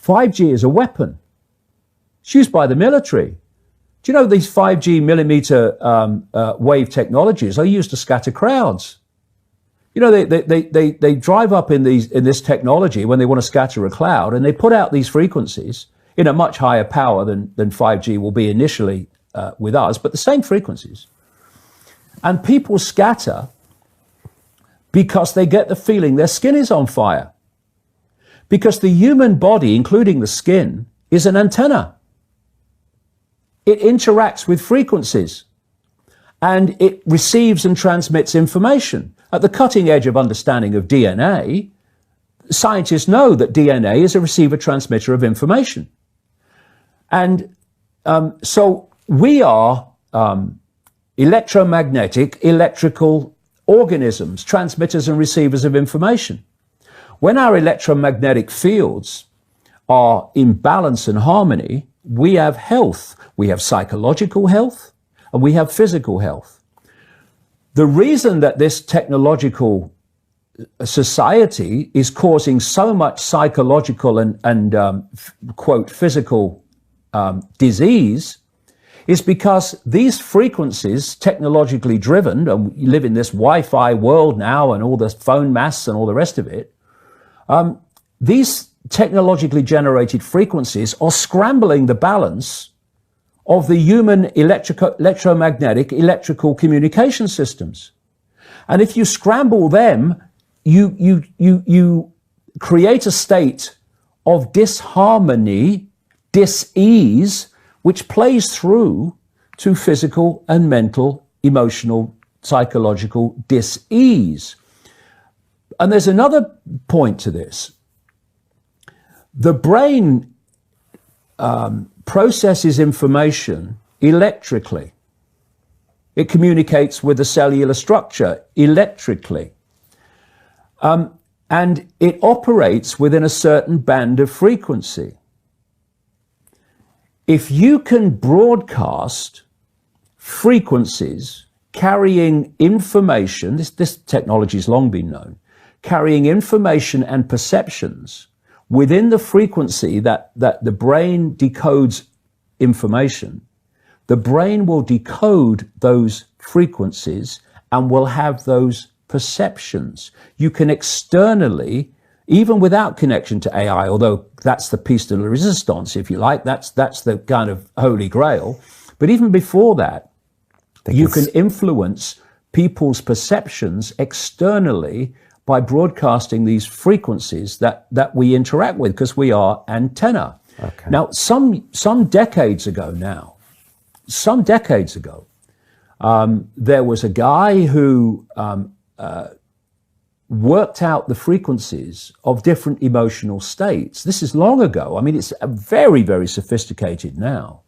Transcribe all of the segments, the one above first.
5G is a weapon. It's used by the military. Do you know these 5G millimeter wave technologies are used to scatter crowds? You know, they drive up in this technology when they want to scatter a cloud, and they put out these frequencies in a much higher power than 5G will be initially with us, but the same frequencies. And people scatter because they get the feeling their skin is on fire. Because the human body, including the skin, is an antenna. It interacts with frequencies and it receives and transmits information. At the cutting edge of understanding of DNA, scientists know that DNA is a receiver-transmitter of information. And so we are electromagnetic, electrical organisms, transmitters and receivers of information. When our electromagnetic fields are in balance and harmony, we have health. We have psychological health and we have physical health. The reason that this technological society is causing so much psychological and quote, physical disease is because these frequencies, technologically driven, and we live in this Wi-Fi world now and all the phone masts and all the rest of it, these technologically generated frequencies are scrambling the balance of the human electromagnetic electrical communication systems. And if you scramble them, you create a state of disharmony, dis-ease, which plays through to physical and mental, emotional, psychological dis-ease. And there's another point to this. The brain processes information electrically. It communicates with the cellular structure electrically. And it operates within a certain band of frequency. If you can broadcast frequencies carrying information, this technology has long been known, carrying information and perceptions within the frequency that the brain decodes information, the brain will decode those frequencies and will have those perceptions. You can externally, even without connection to AI, although that's the piece de la resistance, if you like, that's the kind of holy grail. But even before that, you can influence people's perceptions externally by broadcasting these frequencies that we interact with, because we are antenna. Okay. Now, some decades ago, there was a guy who worked out the frequencies of different emotional states. This is long ago. I mean, it's very, very sophisticated now.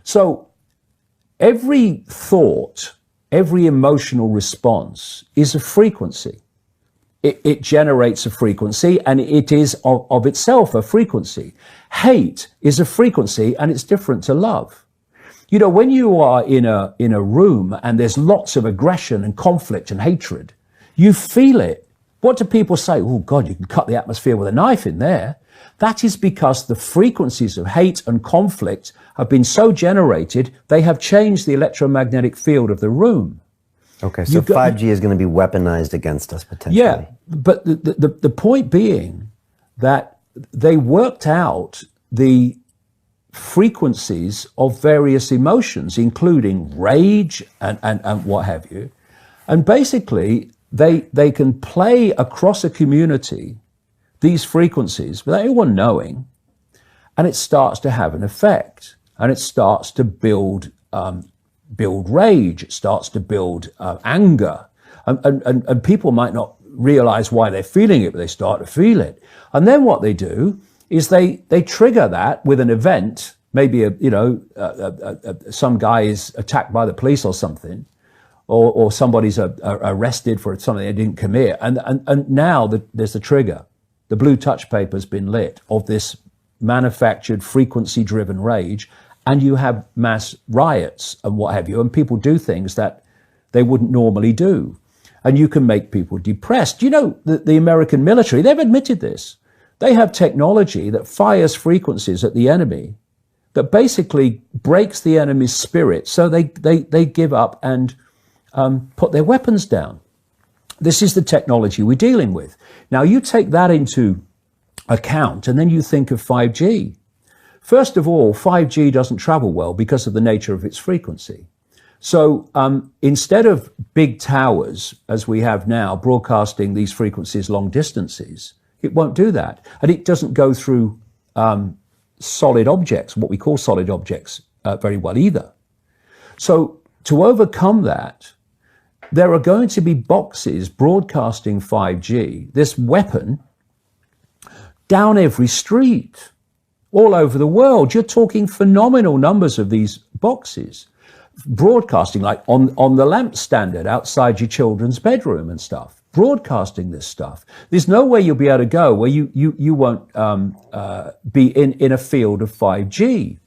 So every thought, every emotional response is a frequency. It generates a frequency, and it is of itself a frequency. Hate is a frequency, and it's different to love. You know, when you are in a room and there's lots of aggression and conflict and hatred, you feel it. What do people say? Oh God, you can cut the atmosphere with a knife in there. That is because the frequencies of hate and conflict have been so generated, they have changed the electromagnetic field of the room. Okay, so 5G is going to be weaponized against us potentially. Yeah, but the point being that they worked out the frequencies of various emotions, including rage and what have you. And basically, they can play across a community these frequencies without anyone knowing, and it starts to have an effect, and it starts to build rage, it starts to build anger, and people might not realize why they're feeling it, but they start to feel it. And then what they do is they trigger that with an event. Maybe some guy is attacked by the police or something, or somebody's arrested for something they didn't commit, and now there's the trigger. The blue touch paper's been lit of this manufactured frequency-driven rage, and you have mass riots and what have you, and people do things that they wouldn't normally do. And you can make people depressed. You know, the American military, they've admitted this. They have technology that fires frequencies at the enemy that basically breaks the enemy's spirit, so they give up and put their weapons down. This is the technology we're dealing with. Now, you take that into account, and then you think of 5G. First of all, 5G doesn't travel well because of the nature of its frequency. So instead of big towers, as we have now, broadcasting these frequencies long distances, it won't do that. And it doesn't go through solid objects, what we call solid objects, very well either. So to overcome that, there are going to be boxes broadcasting 5G, this weapon, down every street, all over the world. You're talking phenomenal numbers of these boxes broadcasting, like on the lamp standard outside your children's bedroom and stuff, broadcasting this stuff. There's nowhere you'll be able to go where you won't be in a field of 5G.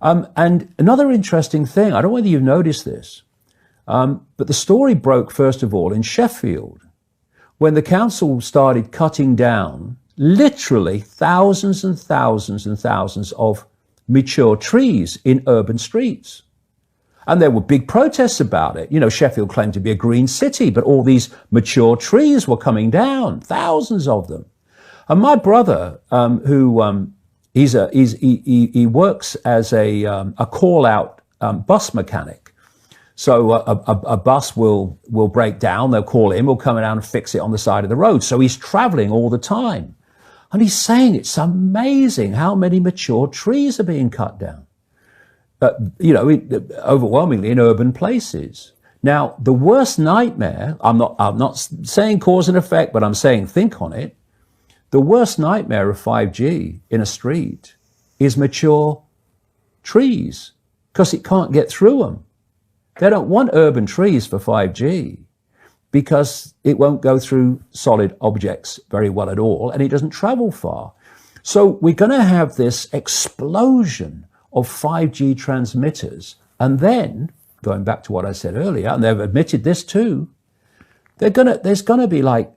And another interesting thing, I don't know whether you've noticed this, but the story broke, first of all, in Sheffield, when the council started cutting down literally thousands and thousands and thousands of mature trees in urban streets. And there were big protests about it. You know, Sheffield claimed to be a green city, but all these mature trees were coming down, thousands of them. And my brother, he works as a call-out bus mechanic. So a bus will break down, they'll call him, we'll come down and fix it on the side of the road. So he's traveling all the time. And he's saying it's amazing how many mature trees are being cut down. Overwhelmingly in urban places. Now, the worst nightmare, I'm not saying cause and effect, but I'm saying think on it. The worst nightmare of 5G in a street is mature trees, because it can't get through them. They don't want urban trees for 5G because it won't go through solid objects very well at all, and it doesn't travel far. So we're going to have this explosion of 5G transmitters. And then, going back to what I said earlier, and they've admitted this too, there's going to be like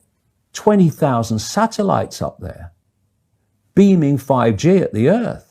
20,000 satellites up there beaming 5G at the Earth.